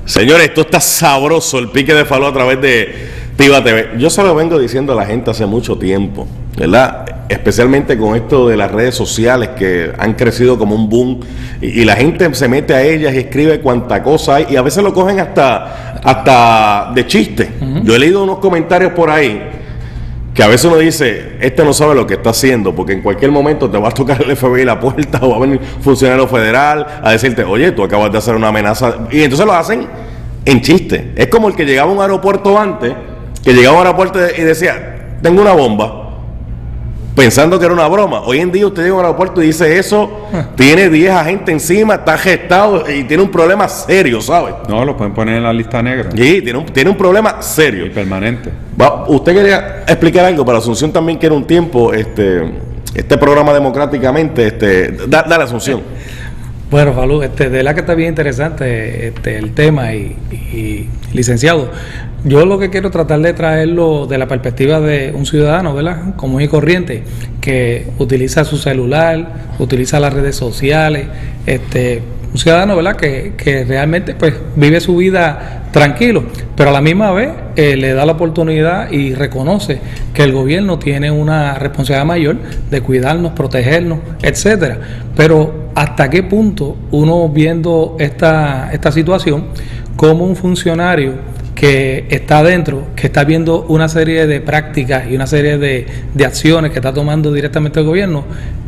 Señores, esto está sabroso, el pique de Falú a través de Tiva TV. Yo se lo vengo diciendo a la gente hace mucho tiempo, ¿verdad? Especialmente con esto de las redes sociales que han crecido como un boom y la gente se mete a ellas y escribe cuanta cosa hay y a veces lo cogen hasta de chiste. Yo he leído unos comentarios por ahí que a veces uno dice, este no sabe lo que está haciendo, porque en cualquier momento te va a tocar el FBI la puerta o va a venir un funcionario federal a decirte, oye, tú acabas de hacer una amenaza. Y entonces lo hacen en chiste. Es como el que llegaba a un aeropuerto antes, que llegaba a un aeropuerto y decía, tengo una bomba, pensando que era una broma. Hoy en día usted llega a un aeropuerto y dice eso, tiene 10 agentes encima, está gestado y tiene un problema serio, ¿sabe? No, lo pueden poner en la lista negra. Sí, tiene un problema serio. Y permanente. Usted quería explicar algo, para Asunción también quiere un tiempo, este programa democráticamente, dale Asunción. Bueno, Falú, de la que está bien interesante el tema y licenciado, yo lo que quiero tratar de traerlo de la perspectiva de un ciudadano, ¿verdad? Común y corriente, que utiliza su celular, utiliza las redes sociales, un ciudadano, ¿verdad? Que realmente pues vive su vida tranquilo, pero a la misma vez le da la oportunidad y reconoce que el gobierno tiene una responsabilidad mayor de cuidarnos, protegernos, etcétera. Pero ¿hasta qué punto uno viendo esta situación como un funcionario que está adentro, que está viendo una serie de prácticas y una serie de acciones que está tomando directamente el gobierno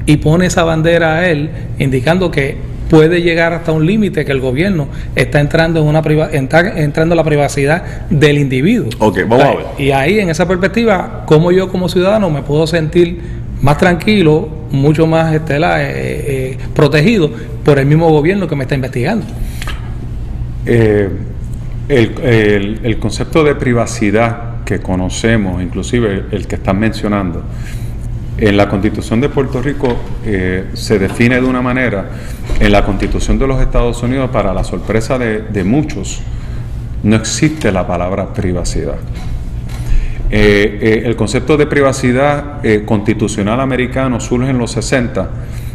y pone esa bandera a él indicando que puede llegar hasta un límite, que el gobierno está entrando entrando a la privacidad del individuo? Ok, vamos a ver. Y ahí, en esa perspectiva, ¿cómo yo como ciudadano me puedo sentir más tranquilo, mucho más protegido por el mismo gobierno que me está investigando? El concepto de privacidad que conocemos, inclusive el que están mencionando, en la Constitución de Puerto Rico se define de una manera. En la Constitución de los Estados Unidos, para la sorpresa de muchos, no existe la palabra privacidad. El concepto de privacidad constitucional americano surge en los 60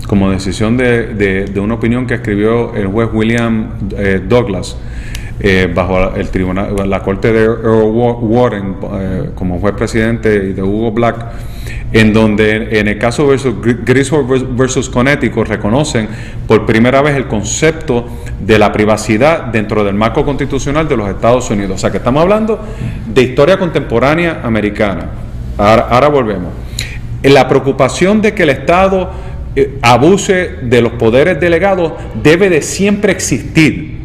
como decisión de una opinión que escribió el juez William Douglas bajo el tribunal, la corte de Earl Warren como juez presidente y de Hugo Black, en donde en el caso Griswold versus Connecticut reconocen por primera vez el concepto de la privacidad dentro del marco constitucional de los Estados Unidos. O sea que estamos hablando de historia contemporánea americana. Ahora volvemos. La preocupación de que el Estado abuse de los poderes delegados debe de siempre existir.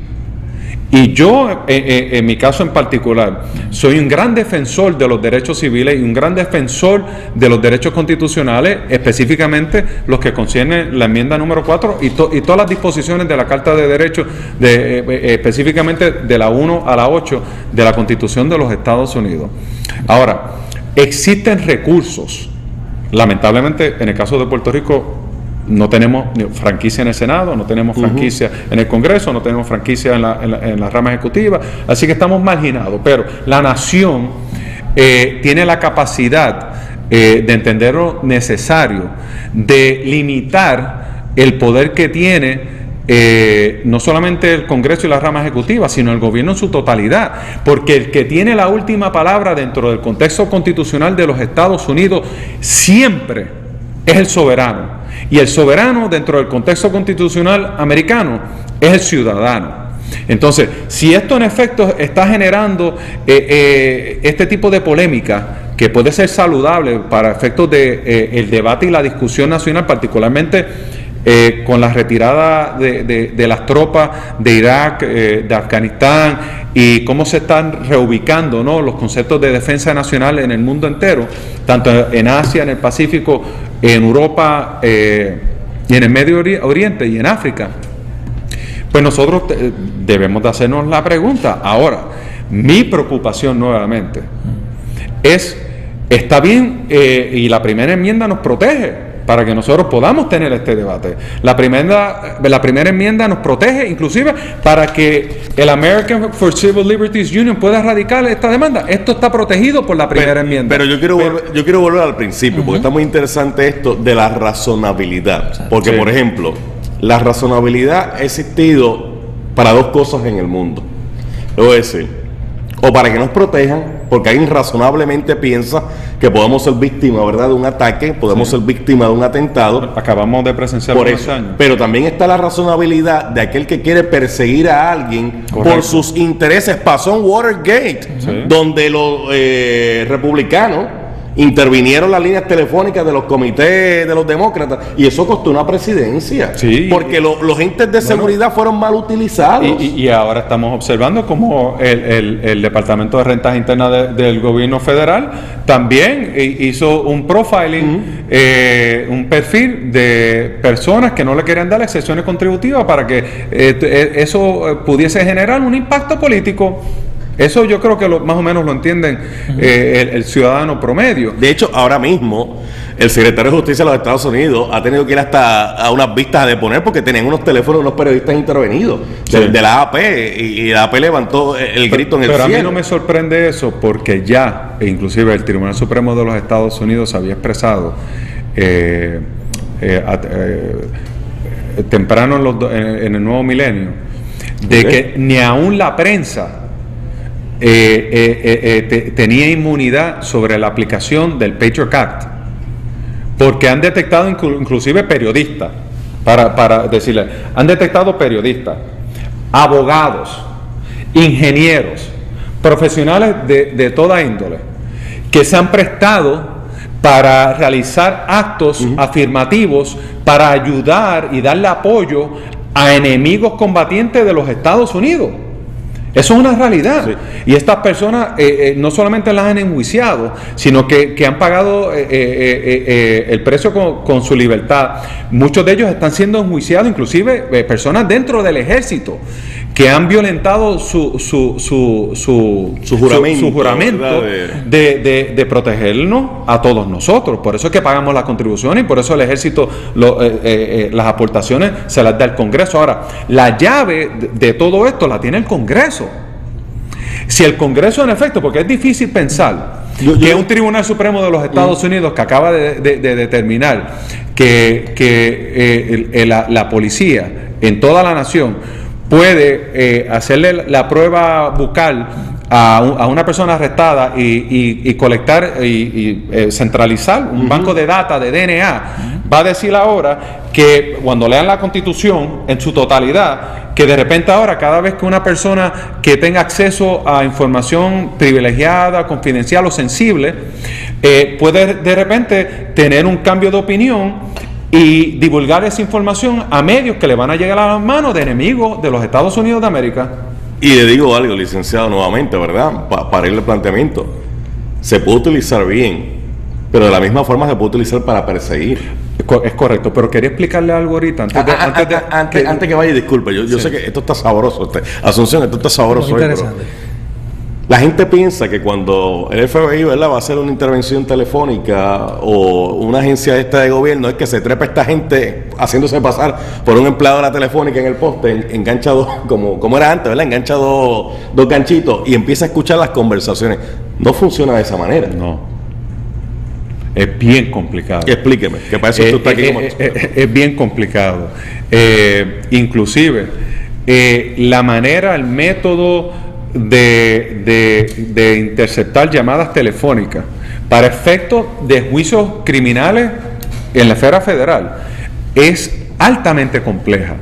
Y yo, en mi caso en particular, soy un gran defensor de los derechos civiles y un gran defensor de los derechos constitucionales, específicamente los que conciernen la enmienda número 4 y todas las disposiciones de la Carta de Derechos, específicamente de la 1 a la 8 de la Constitución de los Estados Unidos. Ahora, existen recursos. Lamentablemente, en el caso de Puerto Rico, no tenemos franquicia en el Senado, no tenemos franquicia en el Congreso, no tenemos franquicia en la rama ejecutiva, así que estamos marginados, pero la nación tiene la capacidad de entender lo necesario, de limitar el poder que tiene no solamente el Congreso y la rama ejecutiva, sino el gobierno en su totalidad, porque el que tiene la última palabra dentro del contexto constitucional de los Estados Unidos siempre es el soberano. Y el soberano dentro del contexto constitucional americano es el ciudadano. Entonces, si esto en efecto está generando este tipo de polémica que puede ser saludable para efectos de el debate y la discusión nacional, particularmente con la retirada de las tropas de Irak, de Afganistán, y cómo se están reubicando, ¿no?, los conceptos de defensa nacional en el mundo entero, tanto en Asia, en el Pacífico, en Europa y en el Medio Oriente y en África. Pues nosotros debemos de hacernos la pregunta. Ahora, mi preocupación nuevamente es, está bien, y la primera enmienda nos protege para que nosotros podamos tener este debate. La primera enmienda nos protege inclusive para que el American for Civil Liberties Union pueda erradicar esta demanda. Esto está protegido por la primera enmienda. Pero yo quiero volver al principio, porque está muy interesante esto de la razonabilidad. Porque, por ejemplo, la razonabilidad ha existido para dos cosas en el mundo. lo voy a decir. O para que nos protejan, porque alguien razonablemente piensa que podemos ser víctimas, ¿verdad?, de un ataque, podemos ser víctimas de un atentado. Acabamos de presenciar por unos eso. años. Pero también está la razonabilidad de aquel que quiere perseguir a alguien por sus intereses. Pasó en Watergate, donde los republicanos intervinieron las líneas telefónicas de los comités de los demócratas y eso costó una presidencia, porque los entes de seguridad fueron mal utilizados. Y ahora estamos observando cómo el Departamento de Rentas Internas del gobierno federal también hizo un profiling, un perfil de personas que no le querían dar excepciones contributivas para que eso pudiese generar un impacto político. Eso yo creo que más o menos lo entienden el ciudadano promedio. De hecho, ahora mismo el secretario de Justicia de los Estados Unidos ha tenido que ir hasta a unas vistas a deponer porque tenían unos teléfonos de unos periodistas intervenidos de la AP y la AP levantó el grito en el cielo. Pero a mí no me sorprende eso porque ya, inclusive el Tribunal Supremo de los Estados Unidos había expresado temprano en el nuevo milenio de que ni aún la prensa tenía inmunidad sobre la aplicación del Patriot Act, porque han detectado inclusive periodistas, para decirle, han detectado periodistas, abogados, ingenieros, profesionales de toda índole, que se han prestado para realizar actos afirmativos para ayudar y darle apoyo a enemigos combatientes de los Estados Unidos. Eso es una realidad. Y estas personas no solamente las han enjuiciado, sino que han pagado el precio con su libertad. Muchos de ellos están siendo enjuiciados, inclusive personas dentro del ejército, que han violentado su juramento de protegernos a todos nosotros. Por eso es que pagamos las contribuciones y por eso el ejército las aportaciones se las da el Congreso. Ahora, la llave de todo esto la tiene el Congreso. Si el Congreso, en efecto, porque es difícil pensar que un Tribunal Supremo de los Estados Unidos que acaba de determinar que la policía en toda la nación puede hacerle la prueba bucal a una persona arrestada y colectar y centralizar un banco de data de DNA, va a decir ahora que cuando lean la Constitución en su totalidad, que de repente ahora cada vez que una persona que tenga acceso a información privilegiada, confidencial o sensible, puede de repente tener un cambio de opinión y divulgar esa información a medios que le van a llegar a las manos de enemigos de los Estados Unidos de América. Y le digo algo, licenciado, nuevamente, ¿verdad? Para ir al planteamiento. Se puede utilizar bien, pero de la misma forma se puede utilizar para perseguir. Es correcto, pero quería explicarle algo ahorita. Antes que vaya, disculpe, yo sé que esto está sabroso. Asunción, esto está sabroso. Muy interesante. La gente piensa que cuando el FBI, ¿verdad?, va a hacer una intervención telefónica o una agencia esta de gobierno, es que se trepa esta gente haciéndose pasar por un empleado de la telefónica en el poste, engancha dos, como era antes, ¿verdad?, engancha dos ganchitos y empieza a escuchar las conversaciones. No funciona de esa manera. No. Es bien complicado. Explíqueme, que para eso usted está aquí como es bien complicado. Inclusive, la manera, el método de interceptar llamadas telefónicas para efectos de juicios criminales en la esfera federal es altamente compleja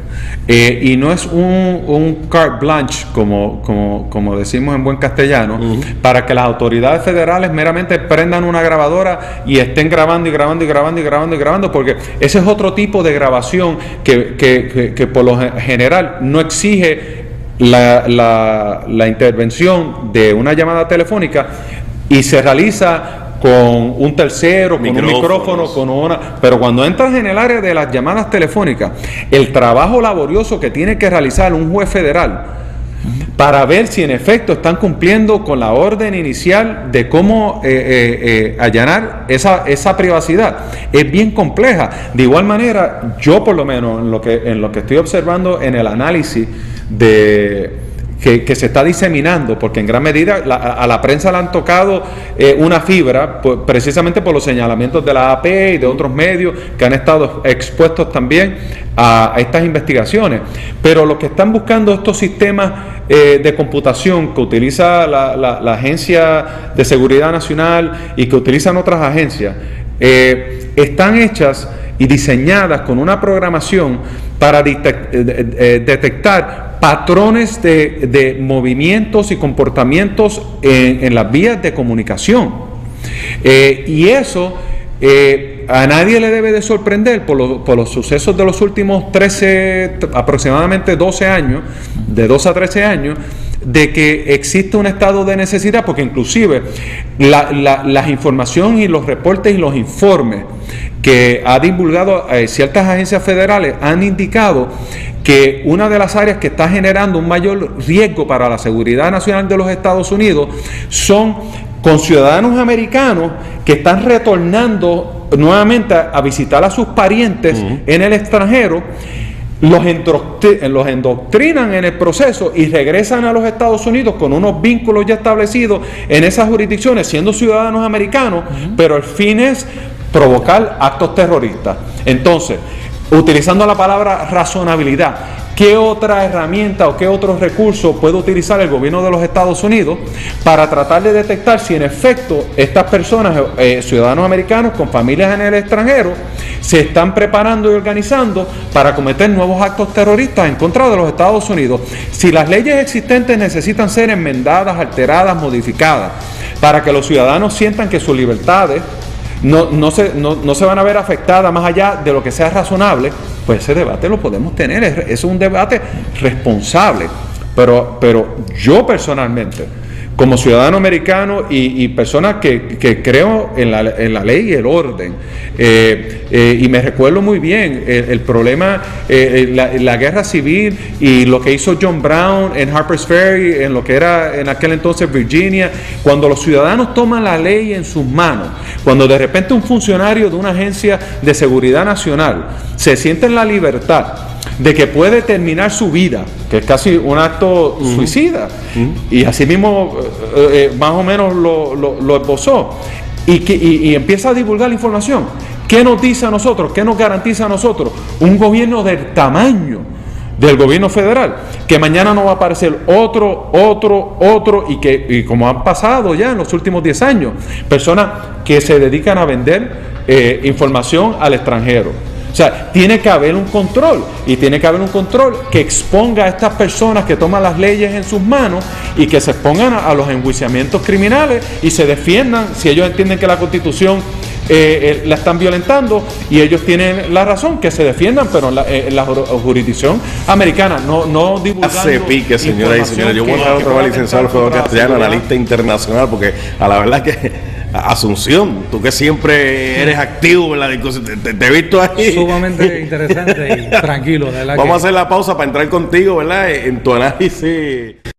y no es un carte blanche como decimos en buen castellano, para que las autoridades federales meramente prendan una grabadora y estén grabando y grabando y grabando y grabando y grabando, porque ese es otro tipo de grabación que por lo general no exige la intervención de una llamada telefónica y se realiza con un tercero, con un micrófono, pero cuando entras en el área de las llamadas telefónicas, el trabajo laborioso que tiene que realizar un juez federal para ver si en efecto están cumpliendo con la orden inicial de cómo allanar esa privacidad es bien compleja. De igual manera, yo por lo menos en lo que estoy observando en el análisis que se está diseminando, porque en gran medida a la prensa le han tocado una fibra, precisamente por los señalamientos de la AP y de otros medios que han estado expuestos también a estas investigaciones. Pero lo que están buscando estos sistemas de computación que utiliza la Agencia de Seguridad Nacional y que utilizan otras agencias, están hechas y diseñadas con una programación para detectar patrones de movimientos y comportamientos en las vías de comunicación. Y eso a nadie le debe de sorprender por los sucesos de los últimos aproximadamente 12 años, de 12 a 13 años, de que existe un estado de necesidad, porque inclusive la información y los reportes y los informes que ha divulgado ciertas agencias federales han indicado que una de las áreas que está generando un mayor riesgo para la seguridad nacional de los Estados Unidos son con ciudadanos americanos que están retornando nuevamente a visitar a sus parientes en el extranjero, los endoctrinan en el proceso y regresan a los Estados Unidos con unos vínculos ya establecidos en esas jurisdicciones, siendo ciudadanos americanos, pero el fin es provocar actos terroristas. Entonces, utilizando la palabra razonabilidad, ¿qué otra herramienta o qué otro recurso puede utilizar el gobierno de los Estados Unidos para tratar de detectar si en efecto estas personas, ciudadanos americanos con familias en el extranjero, se están preparando y organizando para cometer nuevos actos terroristas en contra de los Estados Unidos? Si las leyes existentes necesitan ser enmendadas, alteradas, modificadas, para que los ciudadanos sientan que sus libertades no se van a ver afectadas más allá de lo que sea razonable, pues ese debate lo podemos tener, es un debate responsable, pero yo personalmente, como ciudadano americano y persona que creo en la ley y el orden, y me recuerdo muy bien el problema, la guerra civil y lo que hizo John Brown en Harper's Ferry, en lo que era en aquel entonces Virginia, cuando los ciudadanos toman la ley en sus manos, cuando de repente un funcionario de una agencia de seguridad nacional se siente en la libertad de que puede terminar su vida, que es casi un acto suicida, y así mismo más o menos lo esbozó, y empieza a divulgar la información. ¿Qué nos dice a nosotros? ¿Qué nos garantiza a nosotros? Un gobierno del tamaño del gobierno federal, que mañana no va a aparecer otro, y como han pasado ya en los últimos 10 años, personas que se dedican a vender información al extranjero. O sea, tiene que haber un control, y tiene que haber un control que exponga a estas personas que toman las leyes en sus manos y que se expongan a los enjuiciamientos criminales y se defiendan si ellos entienden que la Constitución la están violentando, y ellos tienen la razón, que se defiendan, pero en la jurisdicción americana, no divulgando. Hace pique, señoras y señores. Yo voy a dejar otra vez licenciado Alfredo Castellano, analista internacional, porque a la verdad que Asunción, tú que siempre eres activo en la discusión, te he visto ahí. Sumamente interesante y tranquilo, de verdad. Vamos a hacer la pausa para entrar contigo, ¿verdad? En tu análisis.